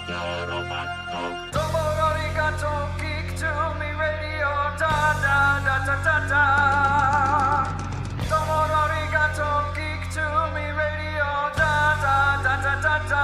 Domo arigato, geek to me radio, da da da da da da. Domo arigato, geek to me radio, da da da da da da.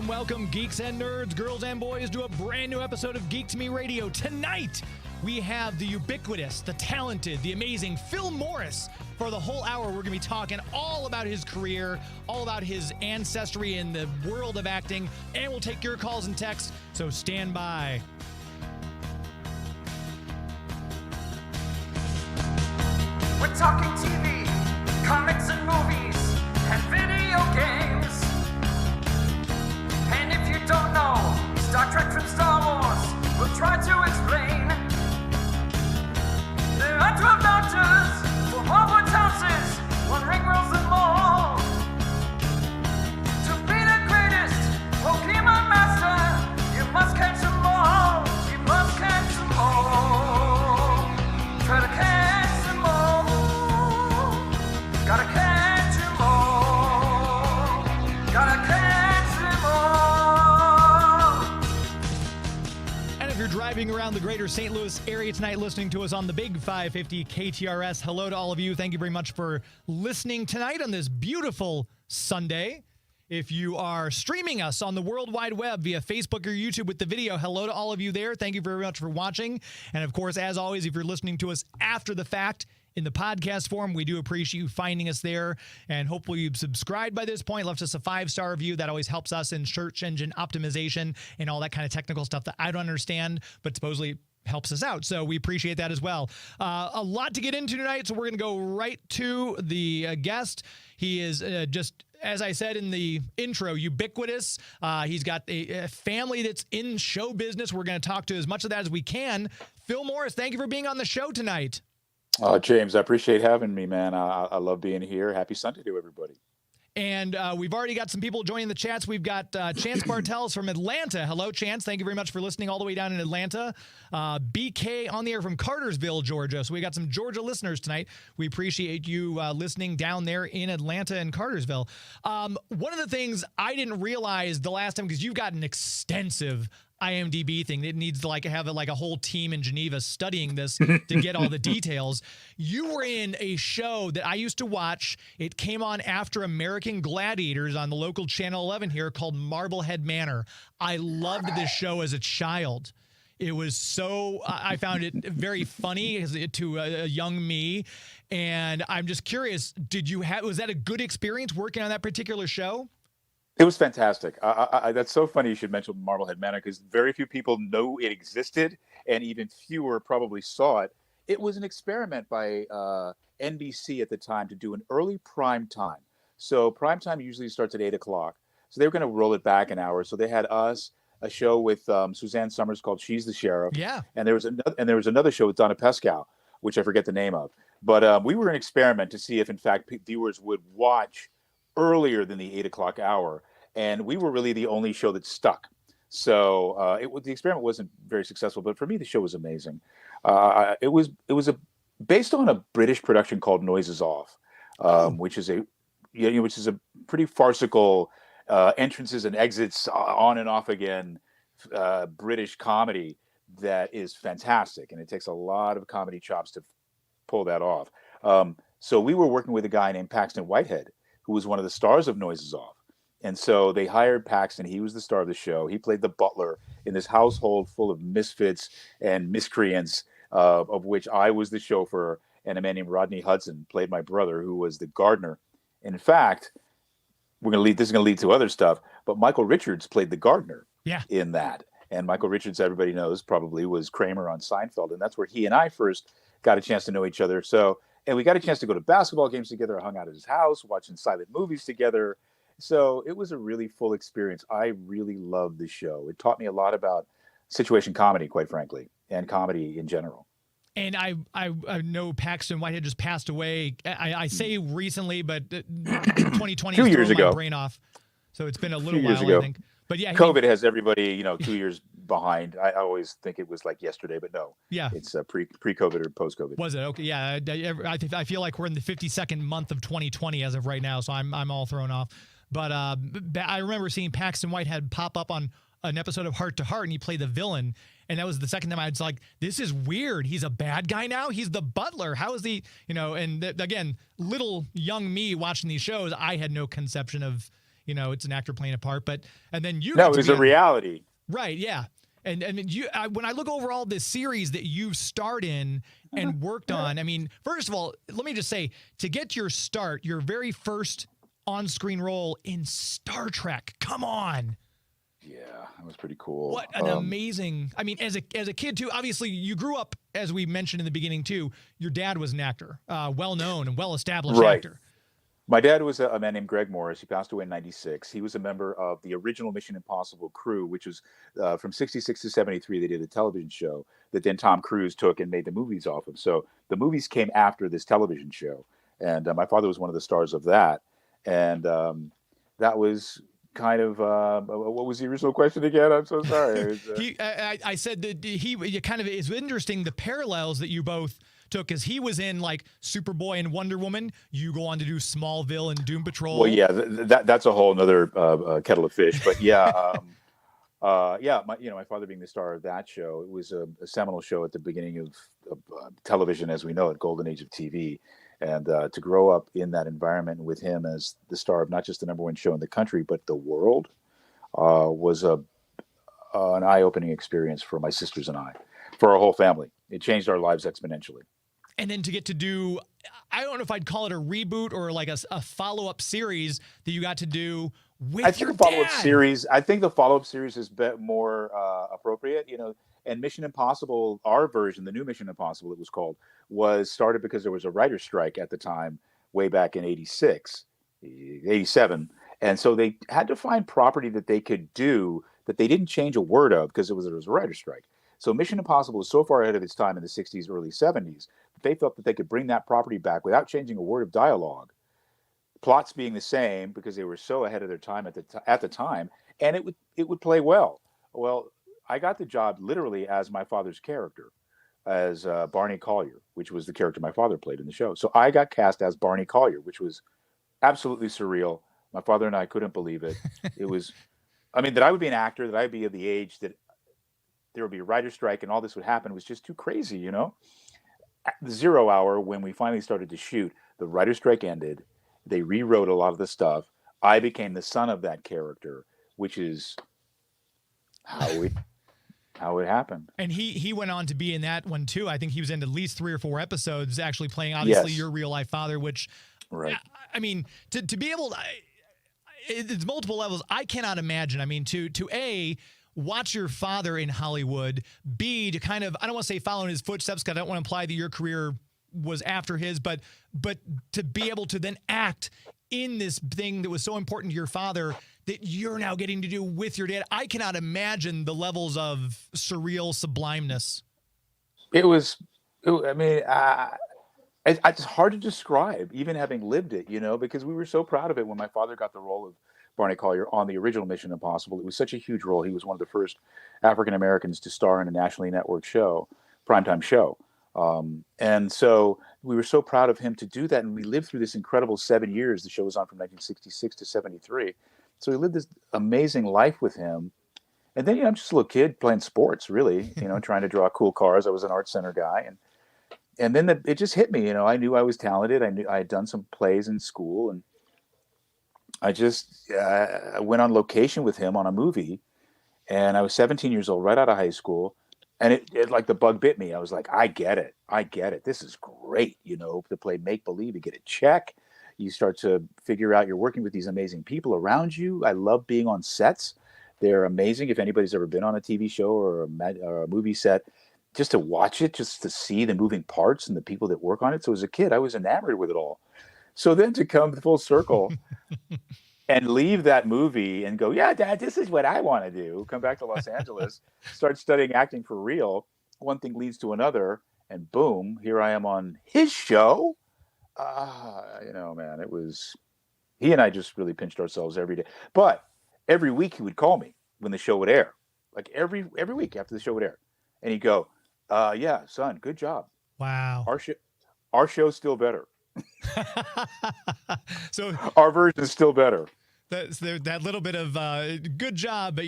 Welcome, geeks and nerds, girls and boys, to a brand new episode of Geek to Me Radio. Tonight, we have the ubiquitous, the talented, the amazing Phil Morris. For the whole hour, we're going to be talking all about his career, all about his ancestry in the world of acting, and we'll take your calls and texts, so stand by. We're talking TV, comics and movies, and video games. And if you don't know Star Trek from Star Wars, we'll try to explain. There are 12 doctors for Hogwarts houses, one ring rules them all. To be the greatest Pokemon master, you must catch them all. You must catch them all. Try to catch them all. Gotta catch them all. Gotta catch them all. And if you're driving around the greater St. Louis area tonight listening to us on the Big 550 KTRS, hello to all of you. Thank you very much for listening tonight on this beautiful Sunday. If you are streaming us on the World Wide Web via Facebook or YouTube with the video, hello to all of you there. Thank you very much for watching. And of course, as always, if you're listening to us after the fact in the podcast form, we do appreciate you finding us there. And hopefully you've subscribed by this point, left us a 5-star review. That always helps us in search engine optimization and all that kind of technical stuff that I don't understand, but supposedly helps us out. So we appreciate that as well. A lot to get into tonight, so we're going to go right to the guest. He is just, as I said in the intro, ubiquitous. He's got a family that's in show business. We're going to talk to as much of that as we can. Phil Morris, thank you for being on the show tonight. James, I appreciate having me, man. I love being here. Happy Sunday to everybody. And we've already got some people joining the chats. We've got Chance Bartels from Atlanta. Hello, Chance. Thank you very much for listening all the way down in Atlanta. BK on the air from Cartersville, Georgia. So we got some Georgia listeners tonight. We appreciate you listening down there in Atlanta and Cartersville. One of the things I didn't realize the last time, because you've got an extensive IMDb thing. It needs to have a whole team in Geneva studying this to get all the details. You were in a show that I used to watch. It came on after American Gladiators on the local Channel 11 here called Marblehead Manor. I loved this show as a child. It was so, I found it very funny to a young me. And I'm just curious, was that a good experience working on that particular show? It was fantastic. That's so funny you should mention Marblehead Manor, because very few people know it existed, and even fewer probably saw it. It was an experiment by NBC at the time to do an early prime time. So prime time usually starts at 8 o'clock. So they were going to roll it back an hour. So they had us, a show with Suzanne Summers called She's the Sheriff. Yeah. And there was another show with Donna Pescow, which I forget the name of. But we were an experiment to see if, in fact, viewers would watch earlier than the 8 o'clock hour. And we were really the only show that stuck. So the experiment wasn't very successful, but for me, the show was amazing. It was based on a British production called Noises Off, which is a pretty farcical entrances and exits on and off again British comedy that is fantastic, and it takes a lot of comedy chops to pull that off. So we were working with a guy named Paxton Whitehead, who was one of the stars of Noises Off. And so they hired Paxton. He was the star of the show. He played the butler in this household full of misfits and miscreants, of which I was the chauffeur, and a man named Rodney Hudson played my brother, who was the gardener. In fact, this is going to lead to other stuff, but Michael Richards played the gardener in that. And Michael Richards, everybody knows, probably was Kramer on Seinfeld. And that's where he and I first got a chance to know each other. And we got a chance to go to basketball games together. I hung out at his house, watching silent movies together. So it was a really full experience. I really loved the show. It taught me a lot about situation comedy, quite frankly, and comedy in general. And I know Paxton Whitehead just passed away. I say recently, but 2020 threw my brain off. So it's been a little while, I think. But yeah, COVID has everybody, 2 years behind. I always think it was like yesterday, but no. Yeah. It's pre-COVID or post-COVID. Was it? Okay. Yeah. I feel like we're in the 52nd month of 2020 as of right now, so I'm all thrown off. But I remember seeing Paxton Whitehead pop up on an episode of Heart to Heart, and he played the villain. And that was the second time I was like, this is weird. He's a bad guy now. He's the butler. How is he, and again, little young me watching these shows, I had no conception of, it's an actor playing a part, and then you. No, it was a reality. Right. Yeah. And when I look over all this series that you've starred in and worked on, I mean, first of all, let me just say, to get your start, your very first on-screen role in Star Trek, come on. Yeah, that was pretty cool. What an amazing, I mean, as a kid too, obviously you grew up, as we mentioned in the beginning too, your dad was an actor, well-known and well-established actor. My dad was a man named Greg Morris. He passed away in 96. He was a member of the original Mission Impossible crew, which was from 66 to 73. They did a television show that then Tom Cruise took and made the movies off of. So the movies came after this television show. And my father was one of the stars of that. And that was kind of what was the original question again? I'm so sorry. I said that it kind of is interesting, the parallels that you both took, because he was in like Superboy and Wonder Woman. You go on to do Smallville and Doom Patrol. Well, yeah, that's a whole nother kettle of fish. But yeah, my father being the star of that show, it was a seminal show at the beginning of television as we know it, golden age of TV. And to grow up in that environment with him as the star of not just the #1 show in the country, but the world, was an eye-opening experience for my sisters and I, for our whole family. It changed our lives exponentially. And then to get to do, I don't know if I'd call it a reboot or like a follow-up series that you got to do with your dad. I think the follow-up series is a bit more appropriate, and Mission Impossible, our version, the new Mission Impossible, it was called, was started because there was a writer's strike at the time, way back in 87. And so they had to find property that they could do that they didn't change a word of because there was a writer's strike. So Mission Impossible was so far ahead of its time in the 60s, early 70s, that they felt that they could bring that property back without changing a word of dialogue, plots being the same because they were so ahead of their time at the time, and it would play well. Well, I got the job literally as my father's character, as Barney Collier, which was the character my father played in the show. So I got cast as Barney Collier, which was absolutely surreal. My father and I couldn't believe it. It was, that I would be an actor, that I'd be of the age that there would be a writer's strike and all this would happen was just too crazy, At the 0 hour, when we finally started to shoot, the writer's strike ended. They rewrote a lot of the stuff. I became the son of that character, which is how it happened. And he went on to be in that one too. I think he was in at least 3 or 4 episodes, actually playing obviously your real life father, which, right. I mean, to be able to, it's multiple levels. I cannot imagine. To A, watch your father in Hollywood, B, to kind of, I don't want to say follow in his footsteps, because I don't want to imply that your career was after his, but to be able to then act in this thing that was so important to your father that you're now getting to do with your dad. I cannot imagine the levels of surreal sublimeness. It's hard to describe, even having lived it, because we were so proud of it when my father got the role of Barney Collier on the original Mission Impossible. It was such a huge role. He was one of the first African Americans to star in a nationally networked show, primetime show. And so we were so proud of him to do that. And we lived through this incredible 7 years. The show was on from 1966 to 73. So we lived this amazing life with him. And then, I'm just a little kid playing sports, really, trying to draw cool cars. I was an art center guy. And then it just hit me, I knew I was talented. I knew I had done some plays in school, and I just went on location with him on a movie, and I was 17 years old, right out of high school. And it like the bug bit me. I was like, I get it. This is great. To play make-believe, you get a check. You start to figure out you're working with these amazing people around you. I love being on sets. They're amazing. If anybody's ever been on a TV show or a movie set, just to watch it, just to see the moving parts and the people that work on it. So as a kid, I was enamored with it all. So then to come full circle and leave that movie and go, yeah, Dad, this is what I want to do. Come back to Los Angeles, start studying acting for real. One thing leads to another, and boom, here I am on his show. Man, it was, he and I just really pinched ourselves every day. But every week he would call me when the show would air. like every week after the show would air, and he'd go, "Yeah, son, good job. Wow. Our show's still better. So Our version is still better." that's that little bit of good job, but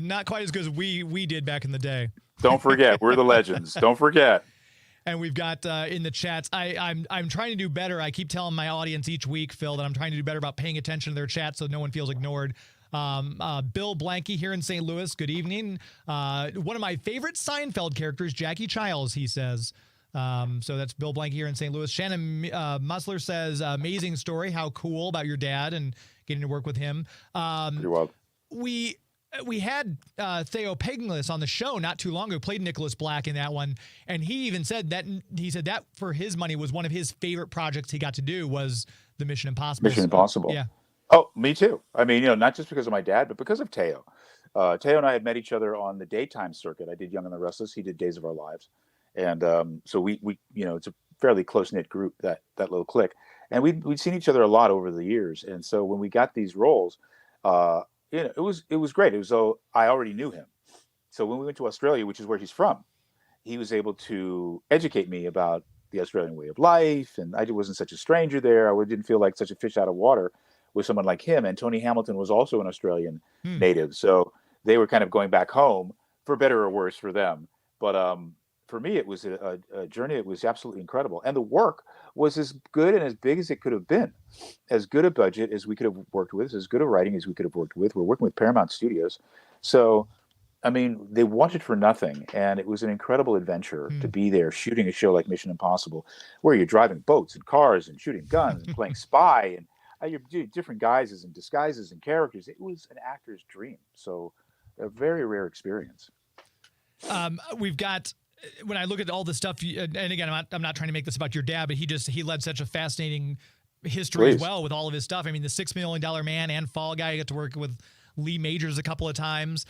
not quite as good as we did back in the day. Don't forget, we're the legends. Don't forget. And we've got in the chats. I'm trying to do better. I keep telling my audience each week, Phil, that I'm trying to do better about paying attention to their chat so no one feels ignored. Bill Blanky here in St. Louis. Good evening. One of my favorite Seinfeld characters, Jackie Chiles, he says. So that's Bill Blanky here in St. Louis. Shannon Musler says, amazing story. How cool about your dad and getting to work with him. Pretty wild. We had Thaao Penghlis on the show not too long ago, played Nicholas Black in that one, and he even said that for his money was one of his favorite projects he got to do was the Mission Impossible. Mission Impossible. Yeah. Oh, me too. I mean, not just because of my dad, but because of Thaao. Thaao and I had met each other on the daytime circuit. I did Young and the Restless. He did Days of Our Lives, and so we it's a fairly close knit group, that little clique, and we'd seen each other a lot over the years. And so when we got these roles, it was great. It was though I already knew him. So when we went to Australia, which is where he's from, he was able to educate me about the Australian way of life, and I wasn't such a stranger there. I didn't feel like such a fish out of water with someone like him. And Tony Hamilton was also an Australian native, so they were kind of going back home, for better or worse for them. But for me, it was a journey. It was absolutely incredible, and the work was as good and as big as it could have been, as good a budget as we could have worked with, as good a writing as we could have worked with. We're working with Paramount Studios, so I mean, they wanted for nothing, and it was an incredible adventure to be there shooting a show like Mission Impossible, where you're driving boats and cars and shooting guns and playing spy, and you're doing different guises and disguises and characters. It was an actor's dream, so a very rare experience. We've got, when I look at all the stuff, and again, I'm not trying to make this about your dad, but he led such a fascinating history as well with all of his stuff. I mean, the $6 Million Man and Fall Guy, you got to work with Lee Majors a couple of times.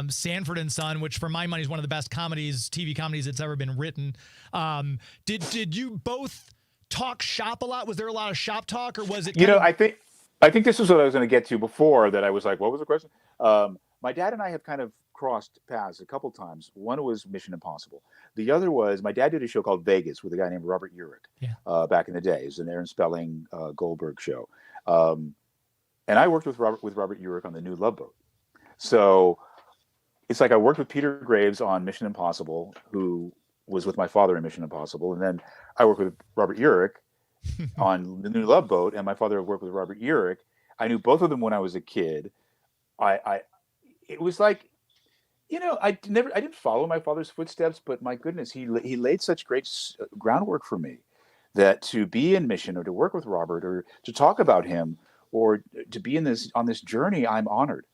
Sanford and Son, which for my money is one of the best TV comedies that's ever been written. Did you both talk shop a lot? Was there a lot of shop talk, or was it? I think this is what I was going to get to before that. I was like, what was the question? My dad and I have kind of crossed paths a couple times. One was Mission Impossible. The other was my dad did a show called Vegas with a guy named Robert Urich back in the day. It was an Aaron Spelling Goldberg show. And I worked with Robert Urich on the new Love Boat. So it's like I worked with Peter Graves on Mission Impossible, who was with my father in Mission Impossible. And then I worked with Robert Urich on the new Love Boat, and my father worked with Robert Urich. I knew both of them when I was a kid. It was like, I didn't follow my father's footsteps, but my goodness, he laid such great groundwork for me that to be in Mission or to work with Robert or to talk about him or to be on this journey, I'm honored.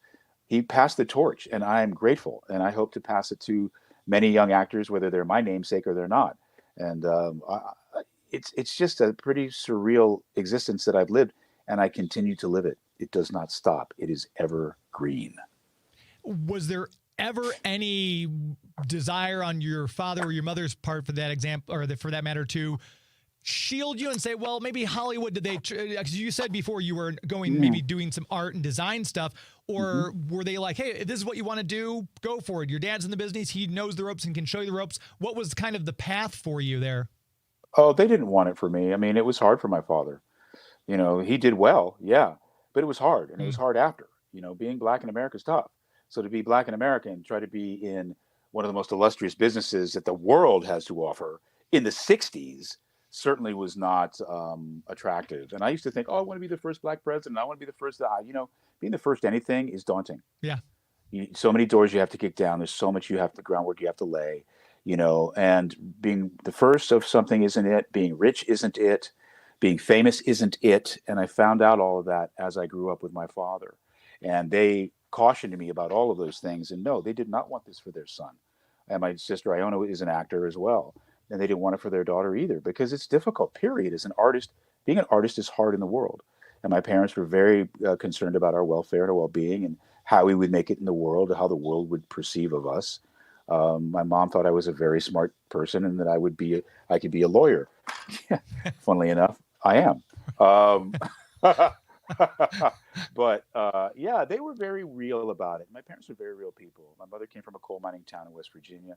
He passed the torch, and I am grateful, and I hope to pass it to many young actors, whether they're my namesake or they're not. And it's just a pretty surreal existence that I've lived, and I continue to live it. It does not stop. It is evergreen. Was there ever any desire on your father or your mother's part, for that example, or for that matter, to shield you and say, well, maybe Hollywood, because you said before you were going maybe doing some art and design stuff, or were they like, hey, if this is what you want to do, go for it. Your dad's in the business. He knows the ropes and can show you the ropes. What was kind of the path for you there? Oh, they didn't want it for me. I mean, it was hard for my father. He did well, yeah, but it was hard, and it was hard after. Being black in America is tough. So to be black in America and try to be in one of the most illustrious businesses that the world has to offer in the 60s certainly was not attractive. And I used to think, I want to be the first black president. I want to be the first. Being the first anything is daunting. Yeah. So many doors you have to kick down. There's so much groundwork you have to lay, and being the first of something isn't it. Being rich isn't it. Being famous isn't it. And I found out all of that as I grew up with my father. And they cautioned me about all of those things. And no, they did not want this for their son. And my sister Iona is an actor as well. And they didn't want it for their daughter either, because it's difficult, period. As an artist, being an artist is hard in the world. And my parents were very concerned about our welfare and our well-being and how we would make it in the world, how the world would perceive of us. My mom thought I was a very smart person and that I could be a lawyer. Funnily enough, I am. But yeah, they were very real about it. My parents were very real people. My mother came from a coal mining town in West Virginia.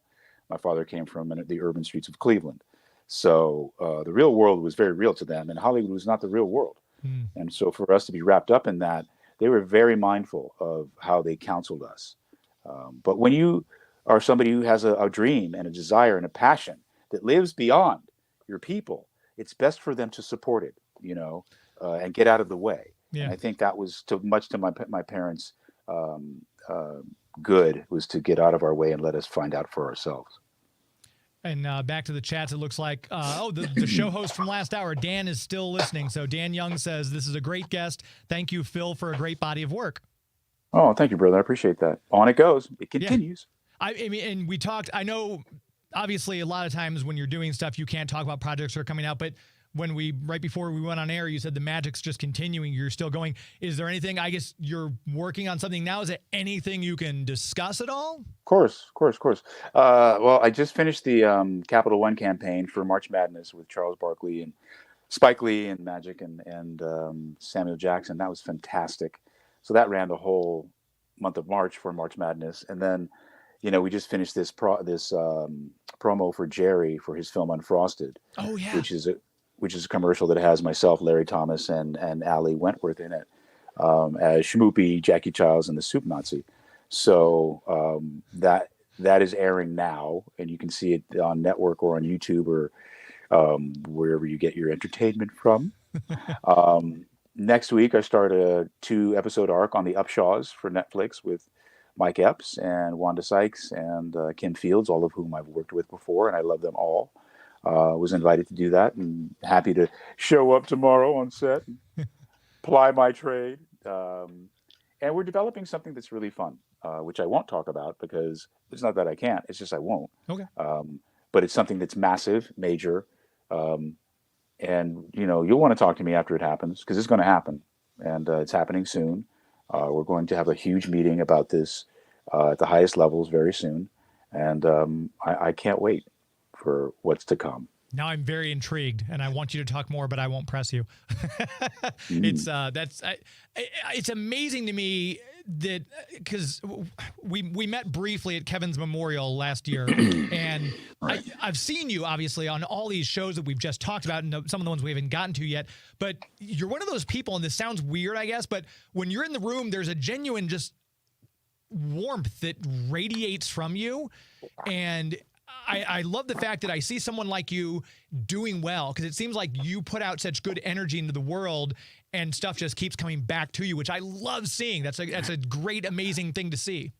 My father came from the urban streets of Cleveland. So the real world was very real to them, and Hollywood was not the real world. Hmm. And so for us to be wrapped up in that, they were very mindful of how they counseled us. But when you are somebody who has a dream and a desire and a passion that lives beyond your people, it's best for them to support it, and get out of the way. And Yeah. I think that was too much to my parents' um, uh, good, was to get out of our way and let us find out for ourselves. And back to the chats, it looks like, the show host from last hour, Dan, is still listening. So Dan Young says, this is a great guest. Thank you, Phil, for a great body of work. Oh, thank you, brother. I appreciate that. On it goes. It Yeah. continues. I mean, and we talked, I know, obviously, a lot of times when you're doing stuff, you can't talk about projects that are coming out, but right before we went on air, you said the magic's just continuing. You're still going. Is there anything, I guess you're working on something now. Is there anything you can discuss at all? Of course, of course, of course. Well, I just finished the Capital One campaign for March Madness with Charles Barkley and Spike Lee and Magic and Samuel Jackson. That was fantastic. So that ran the whole month of March for March Madness, and then, we just finished this promo for Jerry for his film Unfrosted, Oh, yeah. which is a commercial that has myself, Larry Thomas, and Ali Wentworth in it, as Shmoopy, Jackie Chiles, and the Soup Nazi. So that is airing now, and you can see it on network or on YouTube or wherever you get your entertainment from. Next week, I start a 2-episode arc on the Upshaws for Netflix with Mike Epps and Wanda Sykes and Kim Fields, all of whom I've worked with before, and I love them all. Was invited to do that, and happy to show up tomorrow on set and ply my trade. And we're developing something that's really fun, which I won't talk about because it's not that I can't, it's just I won't. Okay. But it's something that's massive, major, and you'll want to talk to me after it happens, because it's going to happen, and it's happening soon. We're going to have a huge meeting about this at the highest levels very soon, and I can't wait for what's to come. Now I'm very intrigued, and I want you to talk more, but I won't press you. It's amazing to me that, because we met briefly at Kevin's memorial last year, and Right. I've seen you obviously on all these shows that we've just talked about, and some of the ones we haven't gotten to yet. But you're one of those people, and this sounds weird, I guess, but when you're in the room, there's a genuine just warmth that radiates from you, and I love the fact that I see someone like you doing well, because it seems like you put out such good energy into the world, and stuff just keeps coming back to you, which I love seeing. That's a great, amazing thing to see.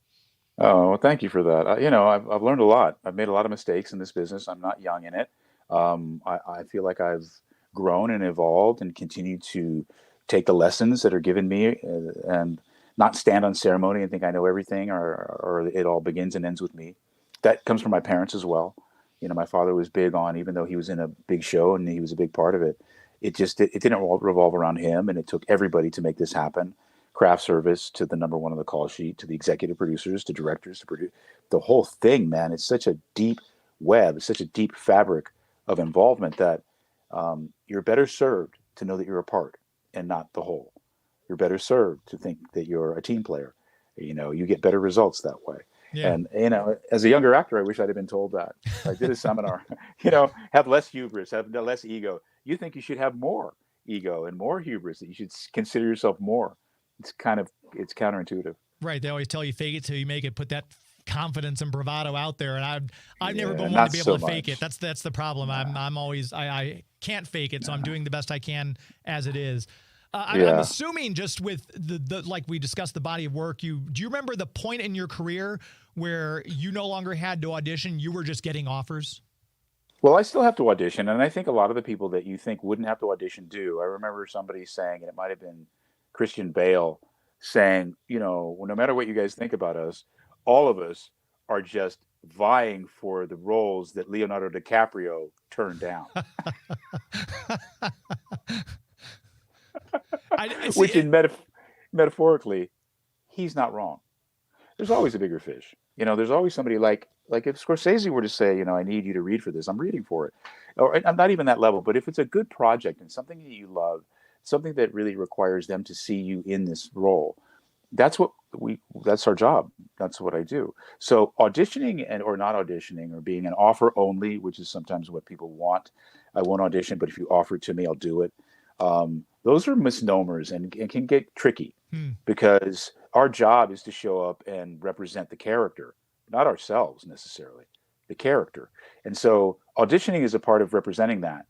Oh, well, thank you for that. I've learned a lot. I've made a lot of mistakes in this business. I'm not young in it. I feel like I've grown and evolved and continued to take the lessons that are given me, and not stand on ceremony and think I know everything, or it all begins and ends with me. That comes from my parents as well. My father was big on, even though he was in a big show and he was a big part of it, it didn't revolve around him, and it took everybody to make this happen. Craft service to the number one on the call sheet, to the executive producers, to directors, to produce the whole thing, man. It's such a deep web, such a deep fabric of involvement that you're better served to know that you're a part and not the whole. You're better served to think that you're a team player. You get better results that way. Yeah. And as a younger actor, I wish I'd have been told that. I did a seminar. Have less hubris, have less ego. You think you should have more ego and more hubris, that you should consider yourself more. It's counterintuitive. Right. They always tell you fake it till you make it. Put that confidence and bravado out there, and I've never been one not to be able so to fake much. it. That's the problem. Nah. I'm always I can't fake it, so I'm doing the best I can as it is. I'm Yeah. assuming, just with the like we discussed, the body of work. Do you remember the point in your career where you no longer had to audition? You were just getting offers. Well, I still have to audition, and I think a lot of the people that you think wouldn't have to audition do. I remember somebody saying, and it might have been Christian Bale, saying, well, no matter what you guys think about us, all of us are just vying for the roles that Leonardo DiCaprio turned down. I see Which, it. in metaphorically, he's not wrong. There's always a bigger fish. There's always somebody like if Scorsese were to say, I need you to read for this, I'm reading for it. Or I'm not even that level, but if it's a good project and something that you love, something that really requires them to see you in this role. That's our job. That's what I do. So auditioning or not auditioning, or being an offer only, which is sometimes what people want. I won't audition, but if you offer it to me, I'll do it. Those are misnomers and can get tricky because our job is to show up and represent the character, not ourselves necessarily, the character. And so auditioning is a part of representing that,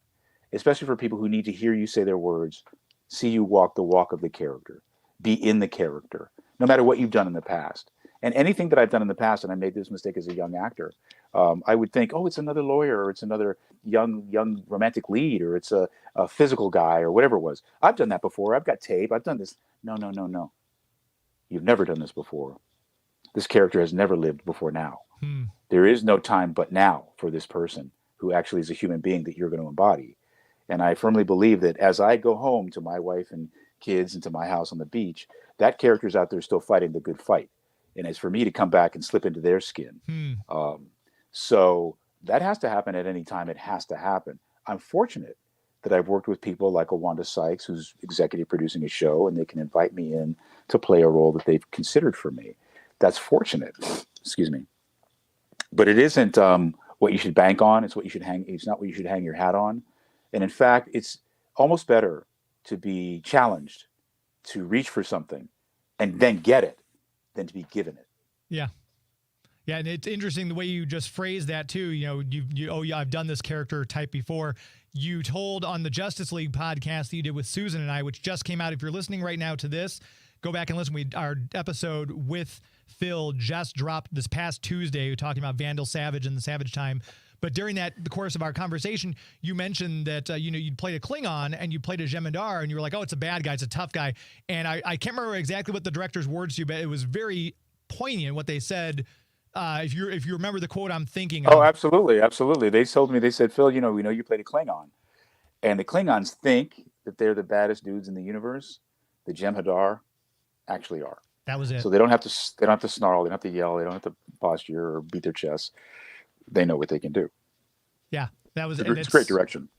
especially for people who need to hear you say their words, see you walk the walk of the character, be in the character, no matter what you've done in the past. And anything that I've done in the past, and I made this mistake as a young actor, I would think, oh, it's another lawyer, or it's another young romantic lead, or it's a physical guy, or whatever it was. I've done that before. I've got tape. I've done this. No. You've never done this before. This character has never lived before now. There is no time but now for this person who actually is a human being that you're going to embody. And I firmly believe that as I go home to my wife and kids and to my house on the beach, that character's out there still fighting the good fight. And it's for me to come back and slip into their skin. So that has to happen at any time. It has to happen. I'm fortunate that I've worked with people like a Wanda Sykes, who's executive producing a show, and they can invite me in to play a role that they've considered for me. That's fortunate. Excuse me. But it isn't what you should bank on. It's not what you should hang your hat on. And in fact, it's almost better to be challenged, to reach for something and then get it, than to be given it. Yeah. Yeah, and it's interesting the way you just phrased that too. You know, I've done this character type before. You told on the Justice League podcast that you did with Susan and I, which just came out. If you're listening right now to this, go back and listen. Our episode with Phil just dropped this past Tuesday. We're talking about Vandal Savage and the Savage Time. But during the course of our conversation, you mentioned that, you'd played a Klingon and you played a Jem'Hadar, and you were like, oh, it's a bad guy. It's a tough guy. And I can't remember exactly what the director's words to you, but it was very poignant what they said. If you remember the quote I'm thinking of. Oh, absolutely. Absolutely. They said, Phil, we know you played a Klingon. And the Klingons think that they're the baddest dudes in the universe. The Jem'Hadar actually are. That was it. So they don't have to snarl. They don't have to yell. They don't have to posture or beat their chests. They know what they can do. Yeah, that was it's great direction.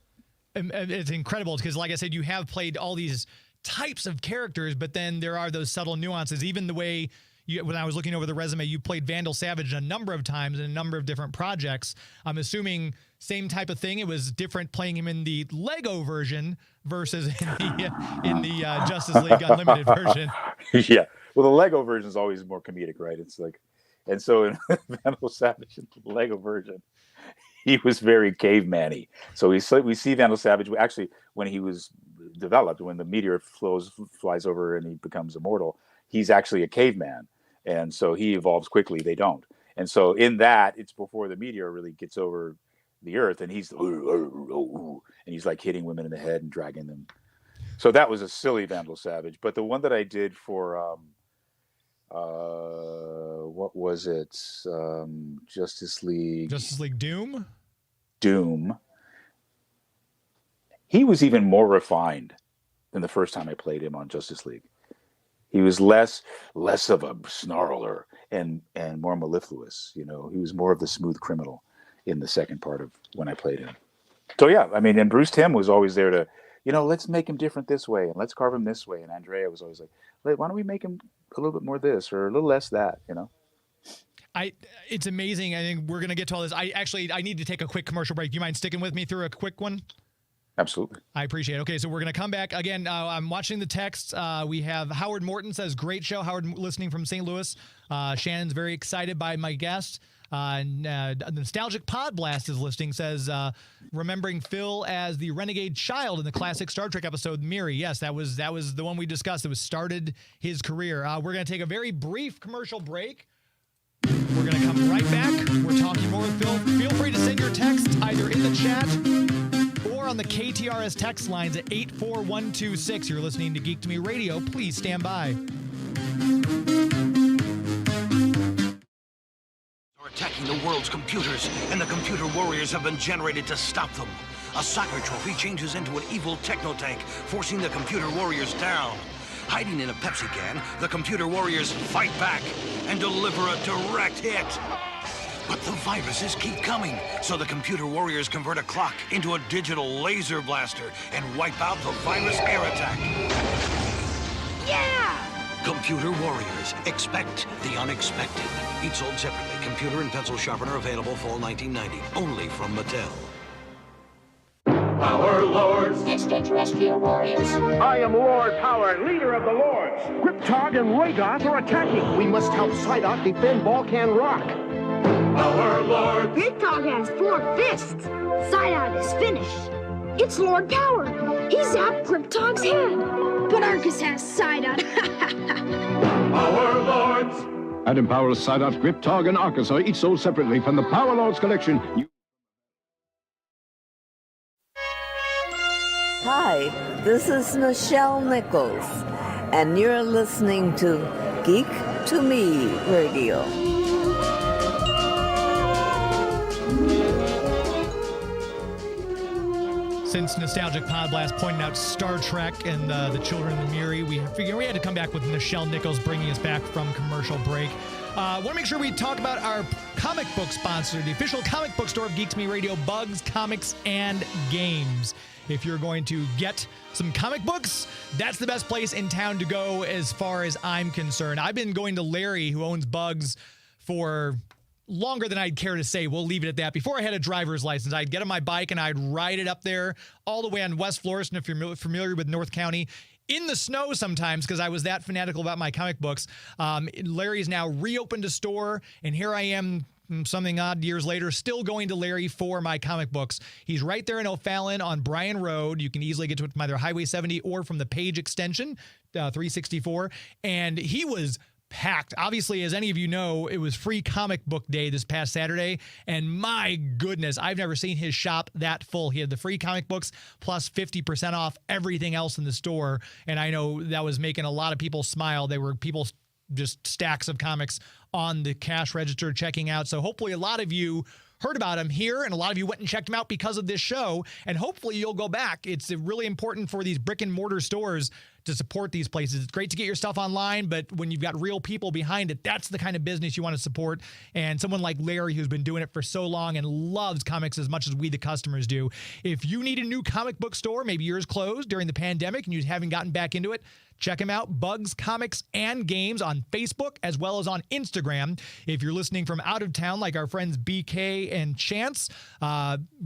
And it's incredible because, like I said, you have played all these types of characters, but then there are those subtle nuances. Even the way when I was looking over the resume, you played Vandal Savage a number of times in a number of different projects. I'm assuming same type of thing. It was different playing him in the Lego version versus in the Justice League Unlimited version. Yeah, well, the Lego version is always more comedic, right? It's like. And so in Vandal Savage, in the Lego version, he was very caveman-y. So we see Vandal Savage, actually, when he was developed, when the meteor flies over and he becomes immortal, he's actually a caveman. And so he evolves quickly. They don't. And so in that, it's before the meteor really gets over the earth, and he's like hitting women in the head and dragging them. So that was a silly Vandal Savage. But the one that I did for... what was it? Justice League Doom. He was even more refined than the first time I played him on Justice League. He was less of a snarler and more mellifluous. He was more of the smooth criminal in the second part of when I played him. So yeah, I mean, and Bruce Timm was always there to, let's make him different this way and let's carve him this way. And Andrea was always like, why don't we make him a little bit more this or a little less that, It's amazing. I think we're going to get to all this. I need to take a quick commercial break. Do you mind sticking with me through a quick one? Absolutely. I appreciate it. Okay, so we're going to come back. Again, I'm watching the texts. We have Howard Morton says, great show. Howard listening from St. Louis. Shannon's very excited by my guest. Nostalgic Pod Blast is listening, says, remembering Phil as the renegade child in the classic Star Trek episode Miri. Yes, that was the one we discussed. It started his career. We're going to take a very brief commercial break. We're going to come right back. We're talking more with Phil. Feel free to send your text either in the chat or on the KTRS text lines at 84126. You're listening to Geek to Me Radio. Please stand by. Attacking the world's computers, and the computer warriors have been generated to stop them. A soccer trophy changes into an evil techno tank, forcing the computer warriors down. Hiding in a Pepsi can, the computer warriors fight back and deliver a direct hit. But the viruses keep coming, so the computer warriors convert a clock into a digital laser blaster and wipe out the virus air attack. Yeah! Computer warriors, expect the unexpected. Each sold separately. Computer and pencil sharpener available fall 1990. Only from Mattel. Power Lords, extraterrestrial warriors. I am Lord Power, leader of the Lords. Griptog and Rhaegoth are attacking. We must help Psyduck defend Balkan Rock. Power Lords. Griptog has 4 fists. Psyduck is finished. It's Lord Power. He zapped Griptog's head. But Arcus has Psyduck. Power Lords. Adam Power's Psyduck, Griptog, and Arcus are each sold separately from the Power Lords collection. Hi, this is Michelle Nichols, and you're listening to Geek to Me Radio. Since Nostalgic Pod Blast pointed out Star Trek and the Children of the Miri, we figured we had to come back with Michelle Nichols bringing us back from commercial break. Want to make sure we talk about our comic book sponsor, the official comic book store of Geek to Me Radio, Bugs, Comics, and Games. If you're going to get some comic books, that's the best place in town to go as far as I'm concerned. I've been going to Larry, who owns Bugs, for longer than I'd care to say. We'll leave it at that. Before I had a driver's license, I'd get on my bike and I'd ride it up there all the way on West Florissant, if you're familiar with North County, in the snow sometimes, because I was that fanatical about my comic books. Larry's now reopened a store, and here I am something odd years later, still going to Larry for my comic books. He's right there in O'Fallon on Bryan Road. You can easily get to it from either Highway 70 or from the Page extension, 364. And he was packed. Obviously, as any of you know, it was free comic book day this past Saturday, and my goodness, I've never seen his shop that full. He had the free comic books plus 50% off everything else in the store, and I know that was making a lot of people smile. They were people just stacks of comics on the cash register checking out. So hopefully a lot of you heard about him here, and a lot of you went and checked him out because of this show, and hopefully you'll go back. It's really important for these brick and mortar stores to support these places. It's great to get your stuff online, but when you've got real people behind it, that's the kind of business you want to support. And someone like Larry, who's been doing it for so long and loves comics as much as we, the customers, do. If you need a new comic book store, maybe yours closed during the pandemic and you haven't gotten back into it, check him out, Bugs, Comics, and Games on Facebook as well as on Instagram. If you're listening from out of town, like our friends BK and Chance,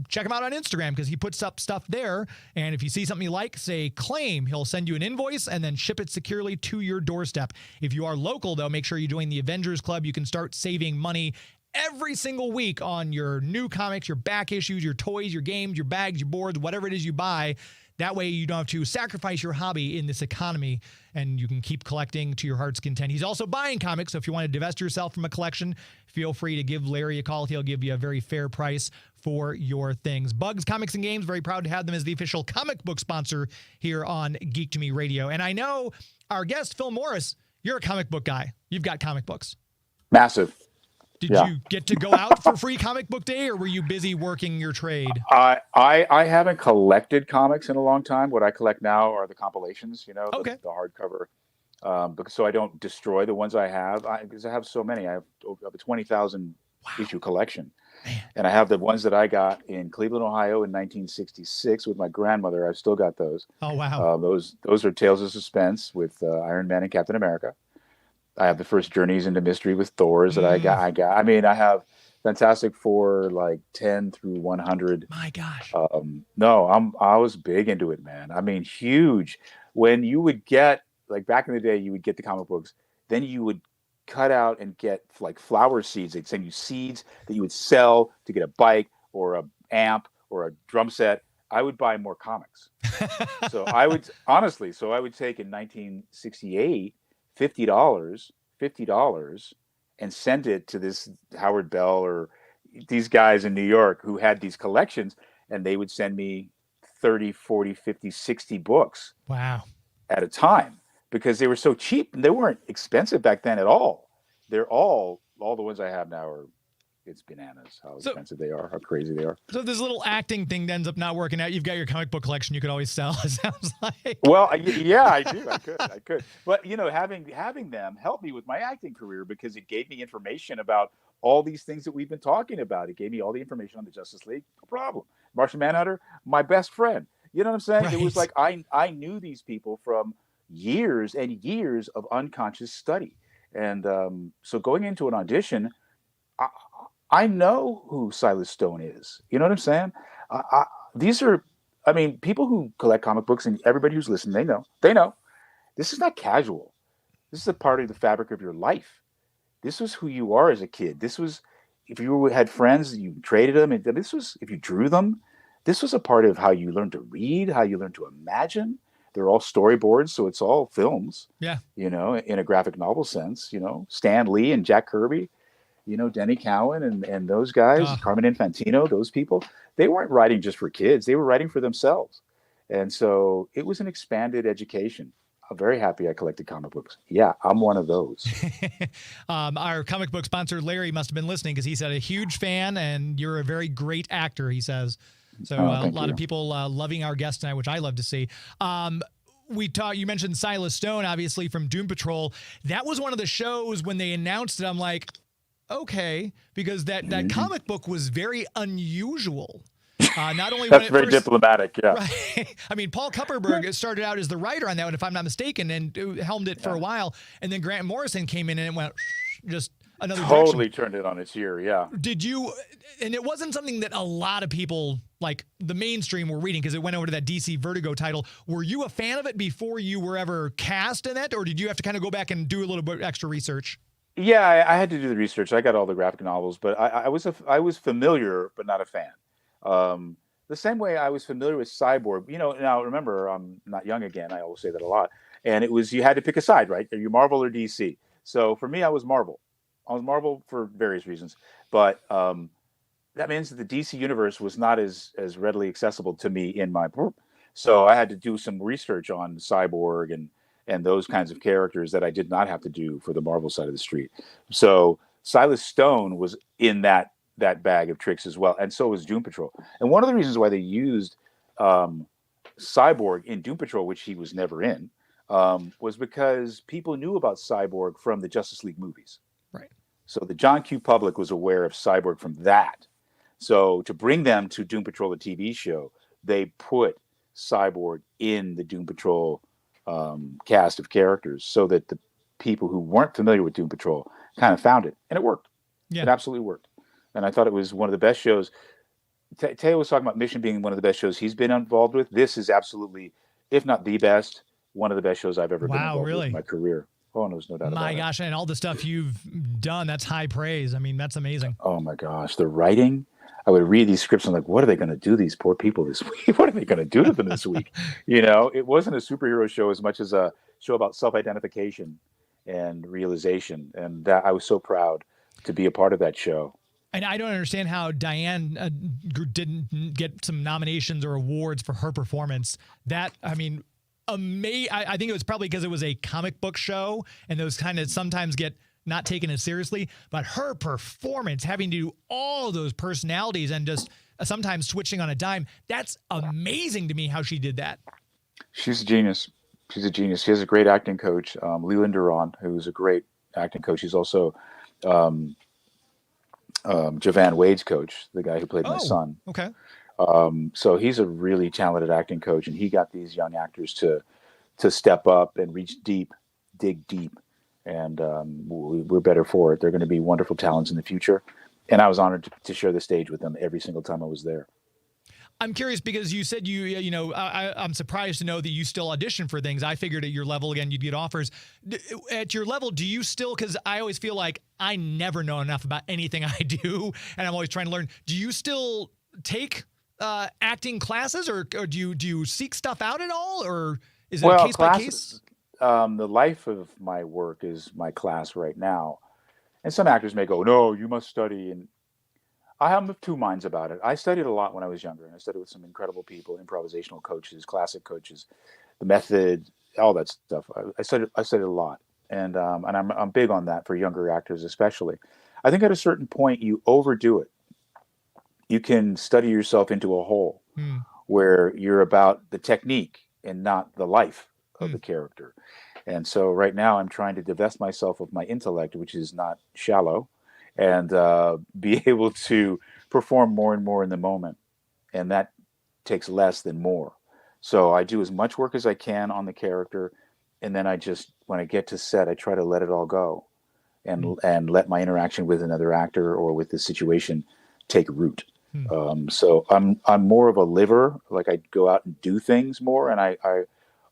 check him out on Instagram because he puts up stuff there. And if you see something you like, say claim. He'll send you an invoice and then ship it securely to your doorstep. If you are local, though, make sure you join the Avengers Club. You can start saving money every single week on your new comics, your back issues, your toys, your games, your bags, your boards, whatever it is you buy. That way you don't have to sacrifice your hobby in this economy, and you can keep collecting to your heart's content. He's also buying comics, so if you want to divest yourself from a collection, feel free to give Larry a call. He'll give you a very fair price for your things. Bugs, Comics, and Games, very proud to have them as the official comic book sponsor here on Geek to Me Radio. And I know our guest, Phil Morris, you're a comic book guy. You've got comic books. Massive. Did you get to go out for free comic book day, or were you busy working your trade? I haven't collected comics in a long time. What I collect now are the compilations, the hardcover. So I don't destroy the ones I have because I have so many. I have a 20,000 issue collection. Man. And I have the ones that I got in Cleveland, Ohio in 1966 with my grandmother. I've still got those. Oh, wow. Those are Tales of Suspense with Iron Man and Captain America. I have the first Journeys into Mystery with Thor's that I got. I mean, I have Fantastic Four like 10 through 100. My gosh. I was big into it, man. I mean, huge. When you would get, like back in the day, you would get the comic books, then you would cut out and get like flower seeds. They'd send you seeds that you would sell to get a bike or a amp or a drum set. I would buy more comics. So I would take in 1968 $50 and send it to this Howard Bell or these guys in New York who had these collections, and they would send me 30, 40, 50, 60 books. Wow. At a time, because they were so cheap and they weren't expensive back then at all. They're all the ones I have now are, it's bananas how expensive they are, how crazy they are. So this little acting thing ends up not working out. You've got your comic book collection you could always sell, it sounds like. Well, yeah, I do. I could. But, having them help me with my acting career because it gave me information about all these things that we've been talking about. He gave me all the information on the Justice League. No problem. Martian Manhunter, my best friend. You know what I'm saying? Right. It was like I knew these people from years and years of unconscious study. And so going into an audition, I know who Silas Stone is. You know what I'm saying? These are, I mean, people who collect comic books and everybody who's listening, they know. This is not casual. This is a part of the fabric of your life. This was who you are as a kid. This was, if you had friends, you traded them. And this was, if you drew them, this was a part of how you learned to read, how you learned to imagine. They're all storyboards, so it's all films. Yeah. You know, in a graphic novel sense, you know, Stan Lee and Jack Kirby, you know, Denny Cowan and those guys, Carmen Infantino, those people, they weren't writing just for kids. They were writing for themselves. And so it was an expanded education. I'm very happy I collected comic books. Yeah, I'm one of those. Our comic book sponsor, Larry, must have been listening because he said a huge fan and you're a very great actor, he says. So a lot of people loving our guest tonight, which I love to see. You mentioned Silas Stone, obviously, from Doom Patrol. That was one of the shows when they announced it. I'm like, okay, because that comic book was very unusual. Not only That's very diplomatic, yeah. Right. I mean, Paul Kupperberg started out as the writer on that one, if I'm not mistaken, and helmed it for a while. And then Grant Morrison came in and it went just another totally direction. Turned it on its ear, yeah. Did you, and it wasn't something that a lot of people, like the mainstream, were reading because it went over to that DC Vertigo title. Were you a fan of it before you were ever cast in that, or did you have to kind of go back and do a little bit extra research? Yeah, I had to do the research. I got all the graphic novels, but I was familiar, but not a fan. The same way I was familiar with Cyborg. You know, now remember, I'm not young again. I always say that a lot. And it was, you had to pick a side, right? Are you Marvel or DC? So for me, I was Marvel. I was Marvel for various reasons. But that means that the DC universe was not as readily accessible to me in my... So I had to do some research on Cyborg and those kinds of characters that I did not have to do for the Marvel side of the street. So Silas Stone was in that bag of tricks as well, and so was Doom Patrol. And one of the reasons why they used Cyborg in Doom Patrol, which he was never in, was because people knew about Cyborg from the Justice League movies. Right. So the John Q. public was aware of Cyborg from that. So to bring them to Doom Patrol, the TV show, they put Cyborg in the Doom Patrol cast of characters so that the people who weren't familiar with Doom Patrol kind of found it. And it worked. Yeah. It absolutely worked. And I thought it was one of the best shows. Thaao was talking about Mission being one of the best shows he's been involved with. This is absolutely, if not the best, one of the best shows I've ever been involved with in my career. Oh, there's no doubt about it. My gosh, and all the stuff you've done, that's high praise. I mean, that's amazing. Oh my gosh, the writing. I would read these scripts and I'm like, what are they going to do, these poor people this week? What are they going to do to them this week? You know, it wasn't a superhero show as much as a show about self-identification and realization. And that I was so proud to be a part of that show. And I don't understand how Diane didn't get some nominations or awards for her performance. That, I mean, I think it was probably because it was a comic book show and those kind of sometimes get not taken as seriously. But her performance, having to do all those personalities and just sometimes switching on a dime, that's amazing to me how she did that. She's a genius. She's a genius. She has a great acting coach, Leland Duran, who's a great acting coach. He's also... Javan Wade's coach, the guy who played my son. Okay. So he's a really talented acting coach, and he got these young actors to step up and reach deep, dig deep, and we're better for it. They're going to be wonderful talents in the future, and I was honored to share the stage with them every single time I was there. I'm curious because you said I'm surprised to know that you still audition for things. I figured at your level, again, you'd get offers. At your level, do you still, because I always feel like I never know enough about anything I do, and I'm always trying to learn. Do you still take acting classes, or do you seek stuff out at all, or is it a case by case? The life of my work is my class right now. And some actors may go, no, you must study, and I have two minds about it. I studied a lot when I was younger, and I studied with some incredible people, improvisational coaches, classic coaches, the method, all that stuff. I studied a lot, and I'm big on that for younger actors, especially. I think at a certain point you overdo it. You can study yourself into a hole where you're about the technique and not the life of the character. And so right now I'm trying to divest myself of my intellect, which is not shallow, and be able to perform more and more in the moment. And that takes less than more. So I do as much work as I can on the character, and then I just, when I get to set, I try to let it all go, and let my interaction with another actor or with the situation take root. So I'm more of a liver. Like, I go out and do things more, and I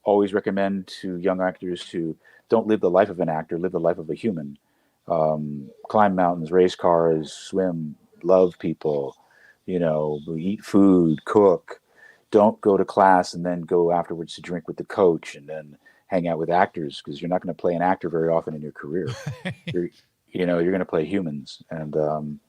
always recommend to young actors to don't live the life of an actor, live the life of a human. Climb mountains, race cars, swim, love people, eat food, cook. Don't go to class and then go afterwards to drink with the coach and then hang out with actors, because you're not going to play an actor very often in your career. You're going to play humans. And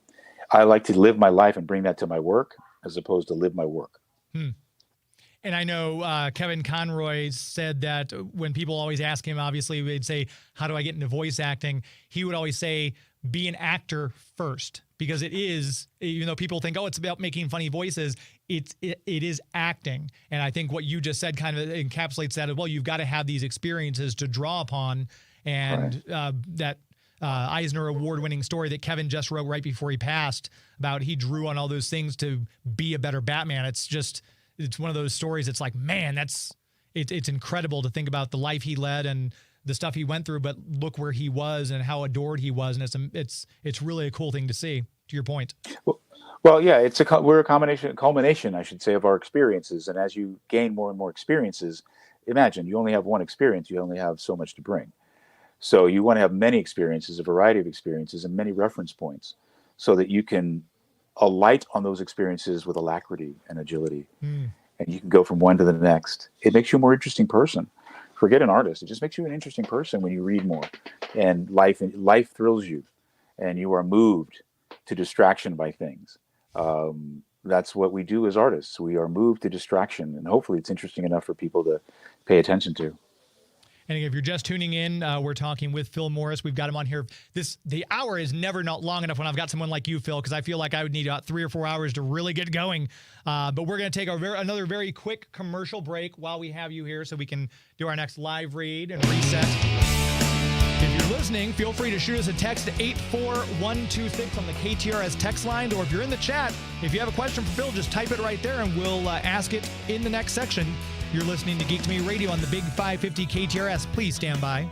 I like to live my life and bring that to my work as opposed to live my work. And I know Kevin Conroy said that when people always ask him, obviously they'd say, how do I get into voice acting? He would always say, be an actor first, because it is, even though people think, oh, it's about making funny voices, it is acting. And I think what you just said kind of encapsulates that as well. You've got to have these experiences to draw upon. And that Eisner Award-winning story that Kevin just wrote right before he passed about he drew on all those things to be a better Batman. It's one of those stories. It's like, man, it's incredible to think about the life he led and the stuff he went through, but look where he was and how adored he was. And it's really a cool thing to see, to your point. Well, yeah, we're a culmination, I should say, of our experiences. And as you gain more and more experiences, imagine you only have one experience. You only have so much to bring. So you want to have many experiences, a variety of experiences, and many reference points, so that you can alight on those experiences with alacrity and agility. And you can go from one to the next. It makes you a more interesting person. Forget an artist. It just makes you an interesting person when you read more, and life thrills you, and you are moved to distraction by things. That's what we do as artists. We are moved to distraction, and hopefully it's interesting enough for people to pay attention to. And if you're just tuning in, we're talking with Phil Morris. We've got him on here. The hour is never not long enough when I've got someone like you, Phil, because I feel like I would need about 3 or 4 hours to really get going. But we're going to take another very quick commercial break while we have you here, so we can do our next live read and reset. If you're listening, feel free to shoot us a text to 84126 on the KTRS text line, or if you're in the chat, if you have a question for Phil, just type it right there and we'll ask it in the next section. You're listening to Geek to Me Radio on the Big 550 KTRS. Please stand by.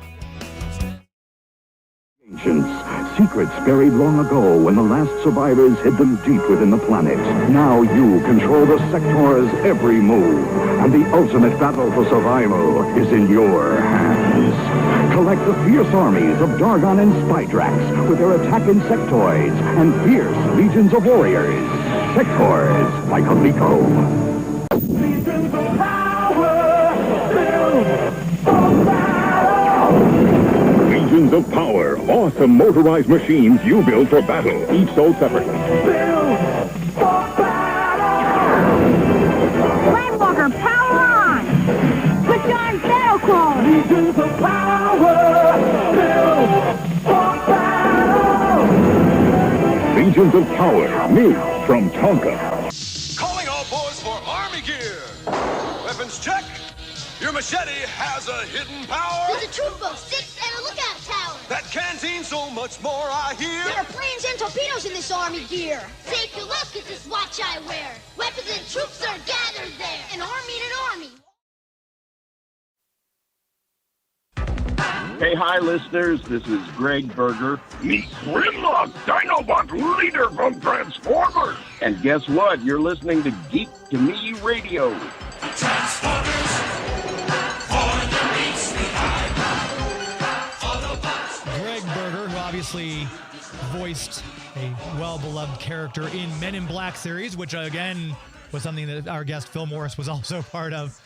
Ancients, secrets buried long ago when the last survivors hid them deep within the planet. Now you control the Sector's every move, and the ultimate battle for survival is in your hands. Collect the fierce armies of Dargon and Spydrax with their attack insectoids and fierce legions of warriors. Sectors by Coleco. Legions of Power, awesome motorized machines you build for battle, each sold separately. Build for battle! Flamewalker, power on! Put on battle clone! Legions of Power, build for battle! Legions of Power, new from Tonka. Calling all boys for Army gear. Weapons check. Your machete has a hidden power. There's a troop of 6 and a lookout tower. That canteen so much more, I hear. There are planes and torpedoes in this army gear. Take a look at this watch I wear. Weapons and troops are gathered there. An army in an army. Hey, hi, listeners. This is Gregg Berger. Meet Grimlock, Dinobot leader from Transformers. And guess what? You're listening to Geek to Me Radio. Transformers, for the beats behind. Gregg Berger, who obviously voiced a well-beloved character in Men in Black series, which again was something that our guest Phil Morris was also part of.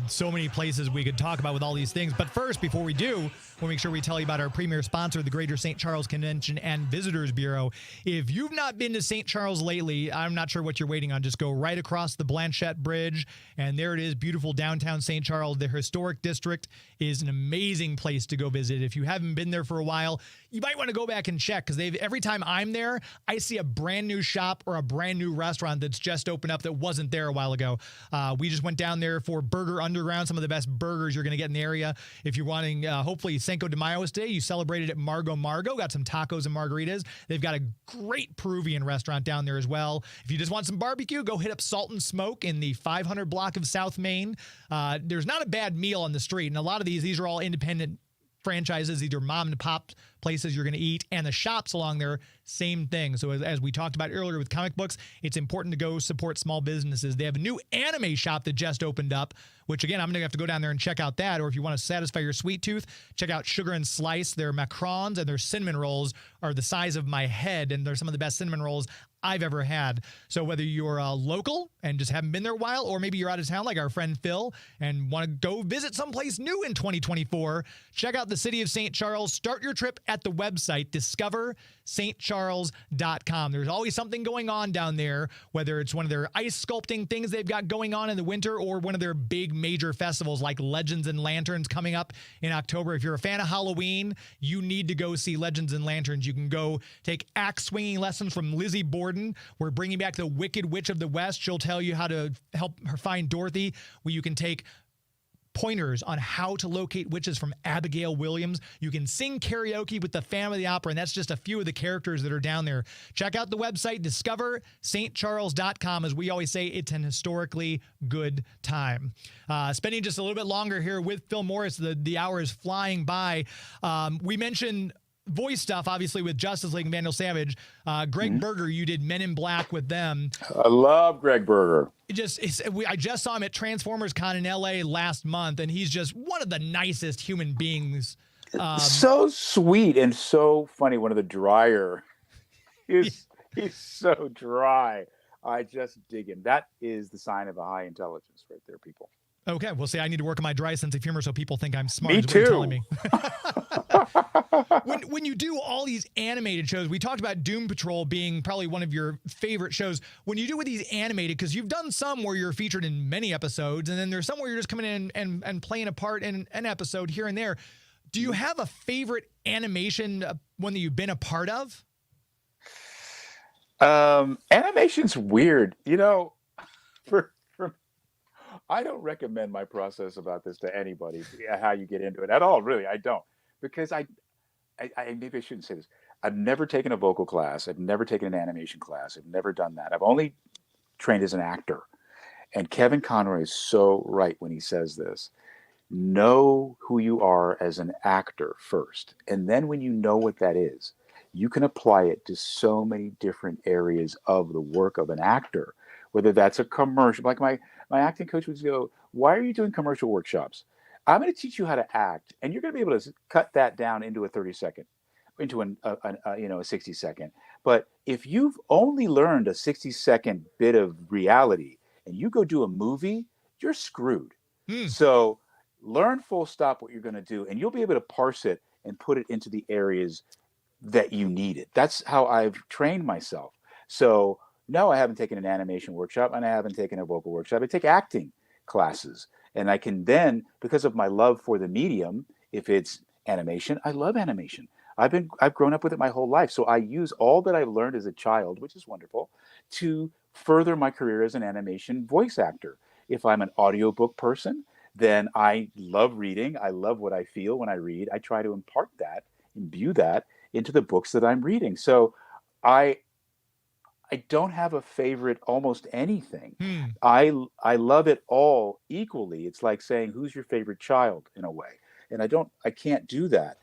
So many places we could talk about with all these things. But first, before we do, we'll make sure we tell you about our premier sponsor, the Greater St. Charles Convention and Visitors Bureau. If you've not been to St. Charles lately, I'm not sure what you're waiting on. Just go right across the Blanchette Bridge, and there it is, beautiful downtown St. Charles. The historic district is an amazing place to go visit. If you haven't been there for a while, you might want to go back and check, because every time I'm there, I see a brand new shop or a brand new restaurant that's just opened up that wasn't there a while ago. We just went down there for for Burger Underground, some of the best burgers you're going to get in the area. If you're wanting, hopefully, Cinco de Mayo Day, you celebrated at Margo Margo, got some tacos and margaritas. They've got a great Peruvian restaurant down there as well. If you just want some barbecue, go hit up Salt and Smoke in the 500 block of South Main. There's not a bad meal on the street, and a lot of these are all independent franchises, either mom and pop places you're going to eat, and the shops along there, same thing. So as we talked about earlier with comic books, it's important to go support small businesses. They have a new anime shop that just opened up, which again, I'm going to have to go down there and check out that. Or if you want to satisfy your sweet tooth, check out Sugar and Slice. Their macarons and their cinnamon rolls are the size of my head, and they're some of the best cinnamon rolls I've ever had. So whether you're local and just haven't been there a while, or maybe you're out of town like our friend Phil and want to go visit someplace new in 2024, check out the city of St. Charles. Start your trip at the website, discoverstcharles.com. There's always something going on down there, whether it's one of their ice sculpting things they've got going on in the winter, or one of their big major festivals like Legends and Lanterns coming up in October. If you're a fan of Halloween, you need to go see Legends and Lanterns. You can go take axe swinging lessons from Lizzie Borden. We're bringing back the Wicked Witch of the West. She'll tell you how to help her find Dorothy, where you can take pointers on how to locate witches from Abigail Williams. You can sing karaoke with the Phantom of the Opera, and that's just a few of the characters that are down there. Check out the website, discoverstcharles.com. As we always say, it's an historically good time. Spending just a little bit longer here with Phil Morris. The hour is flying by. We mentioned voice stuff, obviously, with Justice League and Vandal Savage. Gregg Berger, you did Men in Black with them. I love Gregg Berger. I just saw him at Transformers Con in LA last month, and he's just one of the nicest human beings. So sweet and so funny. One of the drier. He's so dry. I just dig him. That is the sign of a high intelligence right there, people. Okay, well, see, I need to work on my dry sense of humor so people think I'm smart. Me is what you're too. telling me. When you do all these animated shows, we talked about Doom Patrol being probably one of your favorite shows. When you do with these animated, because you've done some where you're featured in many episodes, and then there's some where you're just coming in and playing a part in an episode here and there. Do you have a favorite animation, one that you've been a part of? Animation's weird. You know, I don't recommend my process about this to anybody, how you get into it at all. Really, I don't. Because I maybe I shouldn't say this. I've never taken a vocal class. I've never taken an animation class. I've never done that. I've only trained as an actor. And Kevin Conroy is so right when he says this. Know who you are as an actor first. And then when you know what that is, you can apply it to so many different areas of the work of an actor, whether that's a commercial. Like my acting coach would go, why are you doing commercial workshops? I'm going to teach you how to act, and you're going to be able to cut that down into a 30-second, into a 60-second. But if you've only learned a 60-second bit of reality and you go do a movie, you're screwed. So learn full stop what you're going to do, and you'll be able to parse it and put it into the areas that you need it. That's how I've trained myself. So no, I haven't taken an animation workshop, and I haven't taken a vocal workshop. I take acting classes. And I can then, because of my love for the medium, if it's animation, I love animation. I've grown up with it my whole life. So I use all that I learned as a child, which is wonderful, to further my career as an animation voice actor. If I'm an audiobook person, then I love reading. I love what I feel when I read. I try to impart that, imbue that into the books that I'm reading. So I don't have a favorite almost anything. I love it all equally. It's like saying, who's your favorite child in a way? And I can't do that.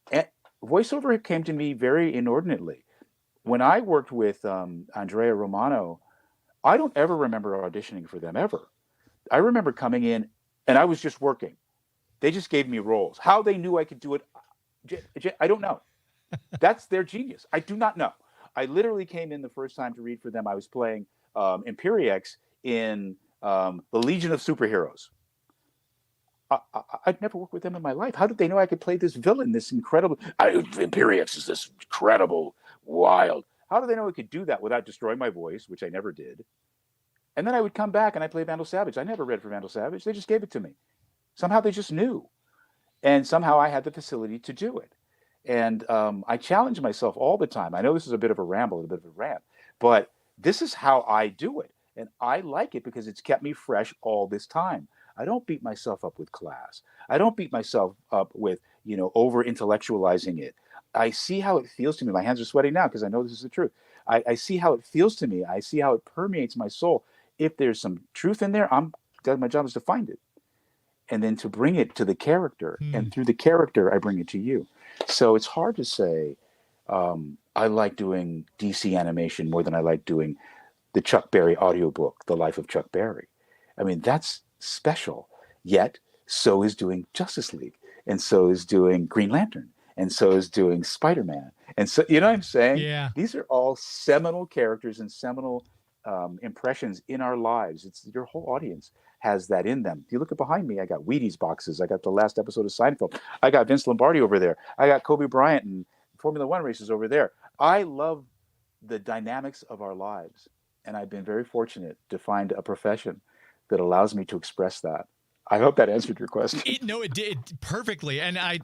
And voiceover came to me very inordinately. When I worked with Andrea Romano, I don't ever remember auditioning for them ever. I remember coming in and I was just working. They just gave me roles. How they knew I could do it, I don't know. That's their genius. I do not know. I literally came in the first time to read for them. I was playing Imperiex in the Legion of Superheroes. I'd never worked with them in my life. How did they know I could play this villain, this incredible... Imperiex is this incredible, wild... How did they know I could do that without destroying my voice, which I never did? And then I would come back and I'd play Vandal Savage. I never read for Vandal Savage. They just gave it to me. Somehow they just knew. And somehow I had the facility to do it. And I challenge myself all the time. I know this is a bit of a ramble, a bit of a rant, but this is how I do it. And I like it because it's kept me fresh all this time. I don't beat myself up with class. I don't beat myself up with, over intellectualizing it. I see how it feels to me. My hands are sweating now because I know this is the truth. I see how it feels to me. I see how it permeates my soul. If there's some truth in there, my job is to find it and then to bring it to the character. And through the character, I bring it to you. So it's hard to say, I like doing DC animation more than I like doing the Chuck Berry audiobook, The Life of Chuck Berry. I mean, that's special. Yet, so is doing Justice League, and so is doing Green Lantern, and so is doing Spider-Man. And so, you know what I'm saying? Yeah. These are all seminal characters and seminal impressions in our lives. It's your whole audience has that in them. If you look at behind me, I got Wheaties boxes. I got the last episode of Seinfeld. I got Vince Lombardi over there. I got Kobe Bryant and Formula One races over there. I love the dynamics of our lives. And I've been very fortunate to find a profession that allows me to express that. I hope that answered your question. It did perfectly. And I